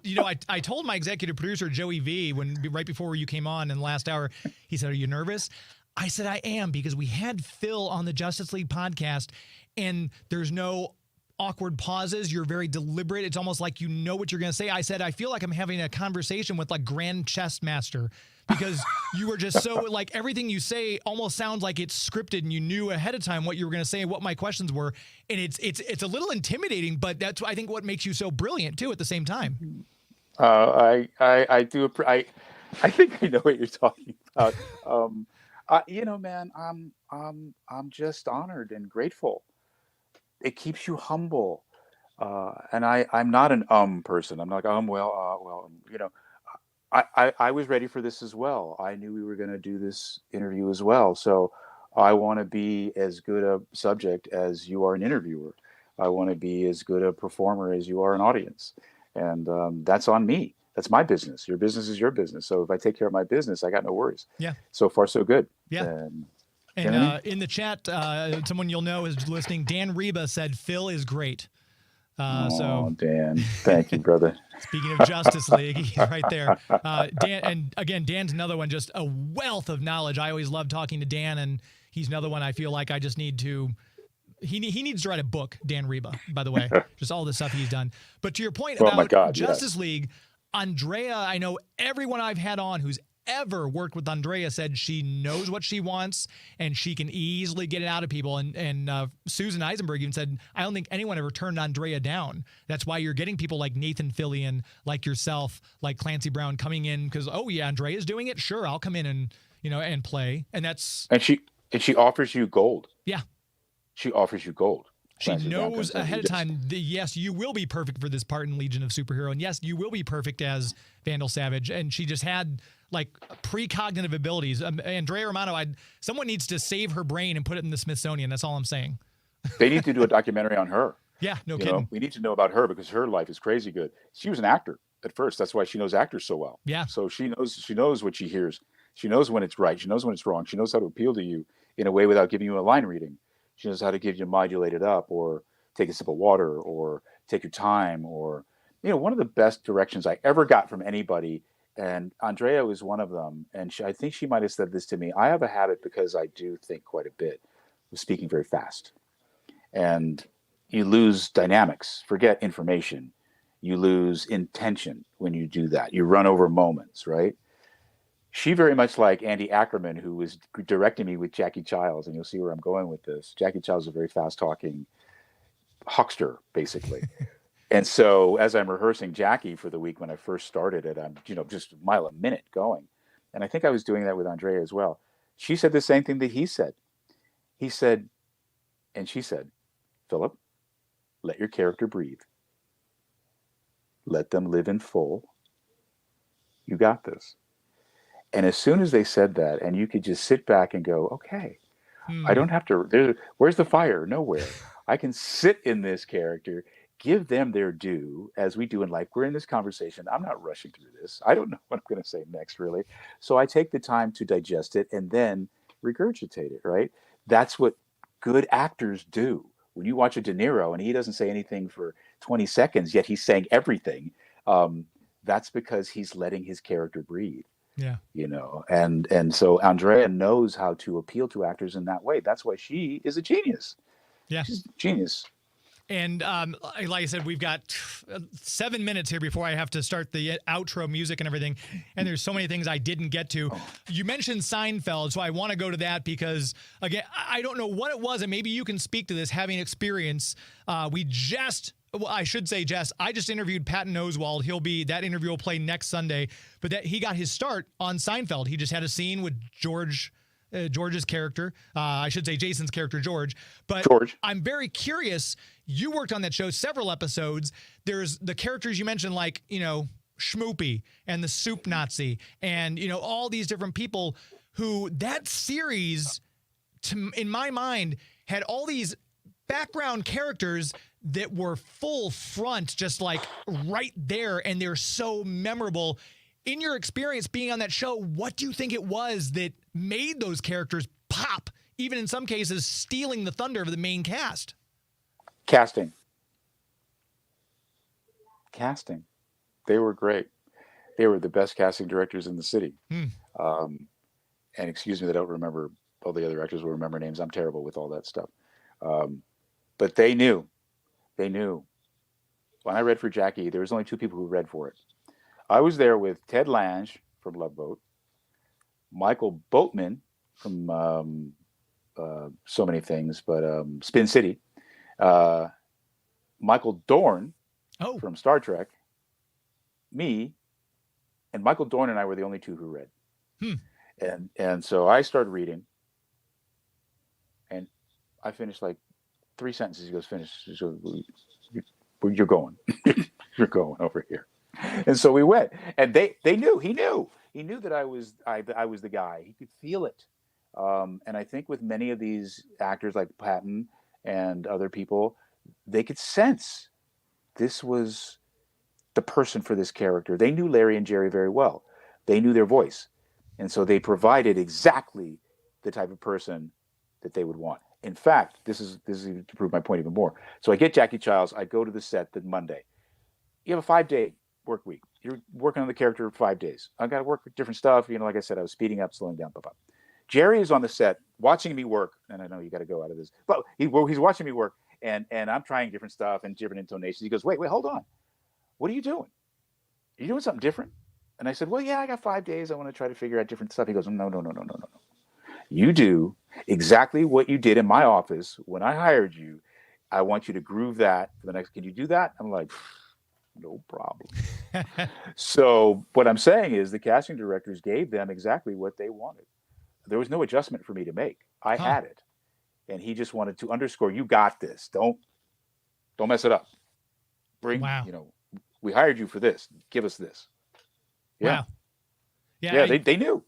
told my executive producer, Joey V, right before you came on in the last hour, he said, "Are you nervous?" I said, "I am," because we had Phil on the Justice League podcast and there's no awkward pauses. You're very deliberate. It's almost like you know what you're going to say. I said, I feel like I'm having a conversation with like Grand Chess Master because you were just so like everything you say almost sounds like it's scripted and you knew ahead of time what you were going to say and what my questions were. And it's a little intimidating, but that's I think what makes you so brilliant too at the same time. I think I know what you're talking about. Man, I'm just honored and grateful. It keeps you humble. And I'm not an person. I'm not like, I was ready for this as well. I knew we were going to do this interview as well. So I want to be as good a subject as you are an interviewer. I want to be as good a performer as you are an audience. And that's on me. That's my business. Your business is your business. So if I take care of my business, I got no worries. Yeah. So far, so good. Yeah. And in the chat, someone you'll know is listening. Dan Reba said Phil is great. Dan, thank you, brother. Speaking of Justice League, he's right there. Dan, and again, Dan's another one, just a wealth of knowledge. I always love talking to Dan, and he's another one I feel like I just need to. He needs to write a book, Dan Reba, by the way, just all the stuff he's done. But to your point about Justice League, Andrea, I know everyone I've had on who's ever worked with Andrea said she knows what she wants and she can easily get it out of people. And Susan Eisenberg even said, I don't think anyone ever turned Andrea down. That's why you're getting people like Nathan Fillion, like yourself, like Clancy Brown coming in because, oh yeah, Andrea's doing it. Sure, I'll come in and play. And that's she offers you gold. Yeah. She offers you gold. She knows ahead of time that, yes, you will be perfect for this part in Legion of Superhero. And yes, you will be perfect as Vandal Savage. And she just had like precognitive abilities. Andrea Romano, someone needs to save her brain and put it in the Smithsonian. That's all I'm saying. They need to do a documentary on her. Yeah, no kidding. We need to know about her because her life is crazy good. She was an actor at first. That's why she knows actors so well. Yeah. So she knows what she hears. She knows when it's right. She knows when it's wrong. She knows how to appeal to you in a way without giving you a line reading. She knows how to give you modulate it up or take a sip of water or take your time or, one of the best directions I ever got from anybody. And Andrea was one of them. And I think she might've said this to me. I have a habit because I do think quite a bit of speaking very fast and you lose dynamics, forget information. You lose intention when you do that. You run over moments, right? She very much like Andy Ackerman, who was directing me with Jackie Chiles, and you'll see where I'm going with this. Jackie Chiles is a very fast-talking huckster, basically. And so as I'm rehearsing Jackie for the week when I first started it, I'm just a mile a minute going. And I think I was doing that with Andrea as well. She said the same thing that he said. She said, Philip, let your character breathe. Let them live in full. You got this. And as soon as they said that, and you could just sit back and go, okay, I don't have to, where's the fire? Nowhere. I can sit in this character, give them their due as we do in life. We're in this conversation. I'm not rushing through this. I don't know what I'm going to say next, really. So I take the time to digest it and then regurgitate it, right? That's what good actors do. When you watch a De Niro and he doesn't say anything for 20 seconds, yet he's saying everything, that's because he's letting his character breathe. Yeah. And so Andrea knows how to appeal to actors in that way. That's why she is a genius. Yeah. She's a genius. And like I said, we've got 7 minutes here before I have to start the outro music and everything. And there's so many things I didn't get to. You mentioned Seinfeld, so I want to go to that because, again, I don't know what it was, and maybe you can speak to this, having experience. I should say, Jess, I just interviewed Patton Oswalt. That interview will play next Sunday, but that he got his start on Seinfeld. He just had a scene with George's character. I should say Jason's character, George. But George. I'm very curious. You worked on that show several episodes. There's the characters you mentioned, like, Schmoopy and the Soup Nazi and, all these different people who that series, in my mind, had all these background characters that were full front, just like right there, and they're so memorable. In your experience being on that show, what do you think it was that made those characters pop, even in some cases stealing the thunder of the main cast? Casting. They were great. They were the best casting directors in the city. And excuse me that I don't remember all the other actors will remember names. I'm terrible with all that stuff. But they knew. When I read for Jackie, there was only 2 people who read for it. I was there with Ted Lange from Love Boat, Michael Boatman from so many things, but Spin City, Michael Dorn from Star Trek, me, and Michael Dorn and I were the only 2 who read. And so I started reading, and I finished like 3 sentences. He goes, finish. So, you're going. You're going over here. And so we went. And they knew. He knew that I was the guy. He could feel it. And I think with many of these actors like Patton and other people, they could sense this was the person for this character. They knew Larry and Jerry very well. They knew their voice. And so they provided exactly the type of person that they would want. In fact, this is to prove my point even more. So I get Jackie Chiles. I go to the set that Monday. You have a 5-day work week. You're working on the character 5 days. I got to work with different stuff. Like I said, I was speeding up, slowing down. Jerry is on the set watching me work, and I know you got to go out of this, but he's watching me work, and I'm trying different stuff and different intonations. He goes, wait, hold on. What are you doing? Are you doing something different? And I said, well, yeah, I got 5 days. I want to try to figure out different stuff. He goes, no. You do exactly what you did in my office when I hired you. I want you to groove that for the next. Can you do that? I'm like, no problem. So what I'm saying is the casting directors gave them exactly what they wanted. There was no adjustment for me to make. I had it. And he just wanted to underscore, you got this. Don't mess it up. We hired you for this. Give us this. Yeah. Wow. Yeah, they knew.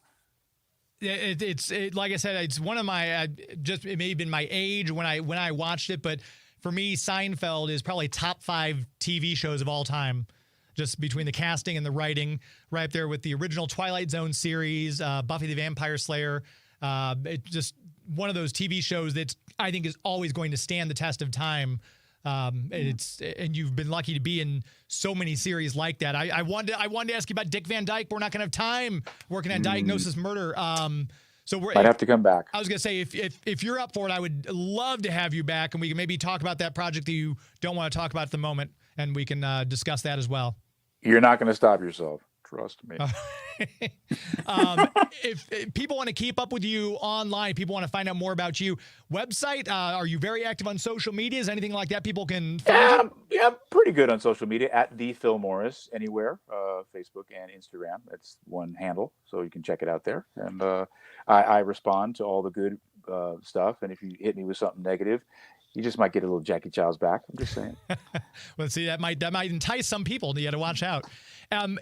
It's like I said, it's one of my it may have been my age when I watched it, but for me, Seinfeld is probably top 5 TV shows of all time, just between the casting and the writing, right up there with the original Twilight Zone series, Buffy the Vampire Slayer. It's just one of those TV shows that I think is always going to stand the test of time. And you've been lucky to be in so many series like that. I wanted to ask you about Dick Van Dyke, but we're not going to have time working on Diagnosis Murder. So might have to come back. I was going to say, if you're up for it, I would love to have you back, and we can maybe talk about that project that you don't want to talk about at the moment, and we can discuss that as well. You're not going to stop yourself. Trust me. If people want to keep up with you online, people want to find out more about you, website, are you very active on social media? Is anything like that people can find you? Yeah, I'm pretty good on social media, at the Phil Morris, anywhere, Facebook and Instagram. That's one handle, so you can check it out there. And I respond to all the good stuff. And if you hit me with something negative, you just might get a little Jackie Chiles back. I'm just saying. Well, see, that might entice some people. You got to watch out.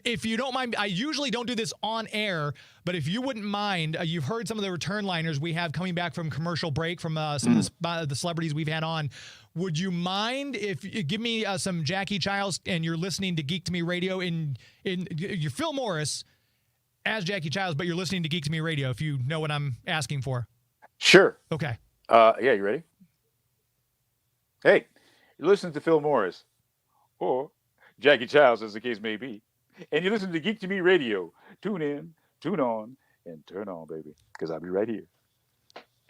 If you don't mind, I usually don't do this on air, but if you wouldn't mind, you've heard some of the return liners we have coming back from commercial break from some of the celebrities we've had on. Would you mind if you give me some Jackie Chiles, and you're listening to Geek to Me Radio, in you're Phil Morris as Jackie Chiles, but you're listening to Geek to Me Radio, if you know what I'm asking for. Sure. Okay. Yeah, you ready? Hey, you're listening to Phil Morris, or Jackie Chiles, as the case may be, and you listen to Geek to Me Radio. Tune in, tune on, and turn on, baby, because I'll be right here.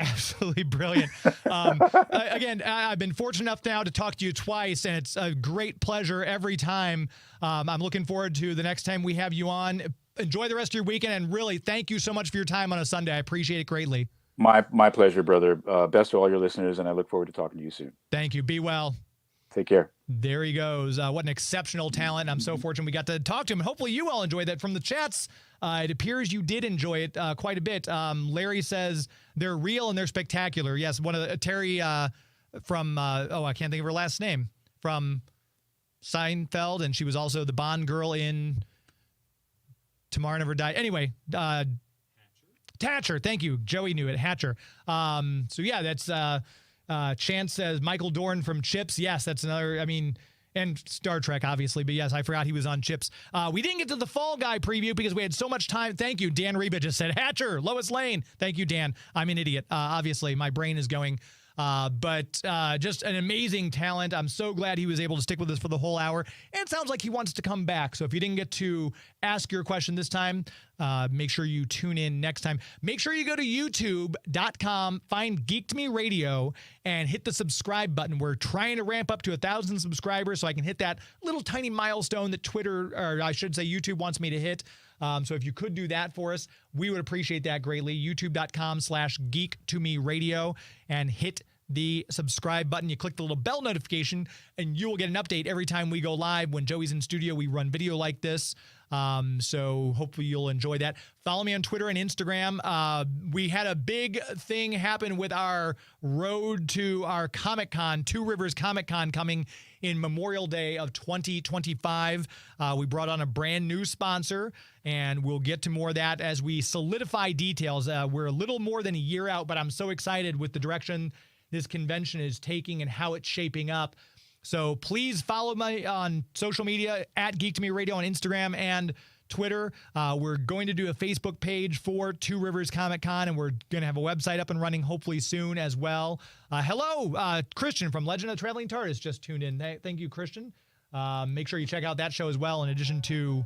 Absolutely brilliant. Again, I've been fortunate enough now to talk to you twice, and it's a great pleasure every time. I'm looking forward to the next time we have you on. Enjoy the rest of your weekend, and really thank you so much for your time on a Sunday. I appreciate it greatly. My pleasure, brother. Best to all your listeners, and I look forward to talking to you soon. Thank you. Be well. Take care. There he goes. What an exceptional talent. I'm so fortunate we got to talk to him. Hopefully you all enjoyed that from the chats. It appears you did enjoy it quite a bit. Larry says they're real and they're spectacular. Yes, one of the Terry from, I can't think of her last name, from Seinfeld, and she was also the Bond girl in Tomorrow Never Died. Anyway, Thatcher. Thank you. Joey knew it. Hatcher. So yeah, that's Chance says Michael Dorn from Chips. Yes, that's another, and Star Trek, obviously. But yes, I forgot he was on Chips. We didn't get to the Fall Guy preview because we had so much time. Thank you. Dan Reba just said Hatcher, Lois Lane. Thank you, Dan. I'm an idiot. Obviously, my brain is going. But just an amazing talent. I'm so glad he was able to stick with us for the whole hour. And it sounds like he wants to come back. So if you didn't get to ask your question this time, make sure you tune in next time. Make sure you go to youtube.com, find Geek to Me Radio, and hit the subscribe button. We're trying to ramp up to 1,000 subscribers so I can hit that little tiny milestone that Twitter, or I should say YouTube, wants me to hit. So if you could do that for us, we would appreciate that greatly. YouTube.com/Geek to Me Radio, and hit the subscribe button. You click the little bell notification and you will get an update every time we go live. When Joey's in studio, we run video like this. So hopefully you'll enjoy that. Follow me on Twitter and Instagram. We had a big thing happen with our road to our Comic-Con, Two Rivers Comic-Con, coming in Memorial Day of 2025. We brought on a brand new sponsor, and we'll get to more of that as we solidify details. We're a little more than a year out, but I'm so excited with the direction this convention is taking and how it's shaping up. So please follow me on social media at Geek to Me Radio on Instagram and Twitter. We're going to do a Facebook page for Two Rivers Comic Con, and we're going to have a website up and running hopefully soon as well. Hello, Christian from Legend of Traveling TARDIS just tuned in. Thank you, Christian. Make sure you check out that show as well. In addition to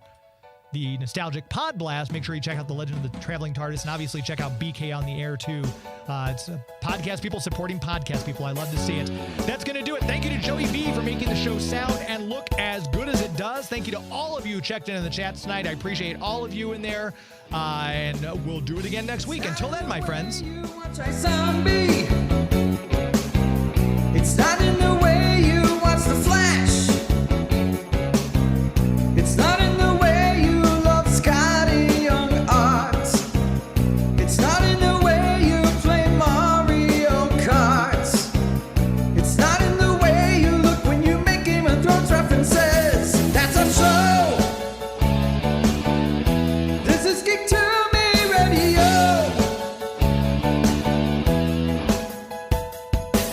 the Nostalgic Pod Blast, make sure you check out the Legend of the Traveling TARDIS, and obviously check out BK on the Air too. It's podcast people supporting podcast people. I love to see it. That's going to do it. Thank you to Joey B for making the show sound and look as good as it does. Thank you to all of you who checked in the chat tonight. I appreciate all of you in there, and we'll do it again next week. Until then, my friends. It's not in the way you watch The Flash. It's not in the way you love Scotty Young art. It's not in the way you play Mario Kart. It's not in the way you look when you make Game of Thrones references. That's a show. This is Geek to Me Radio.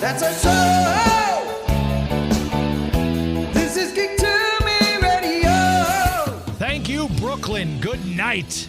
That's a show. This is Geek to Me Radio. Thank you, Brooklyn. Good night.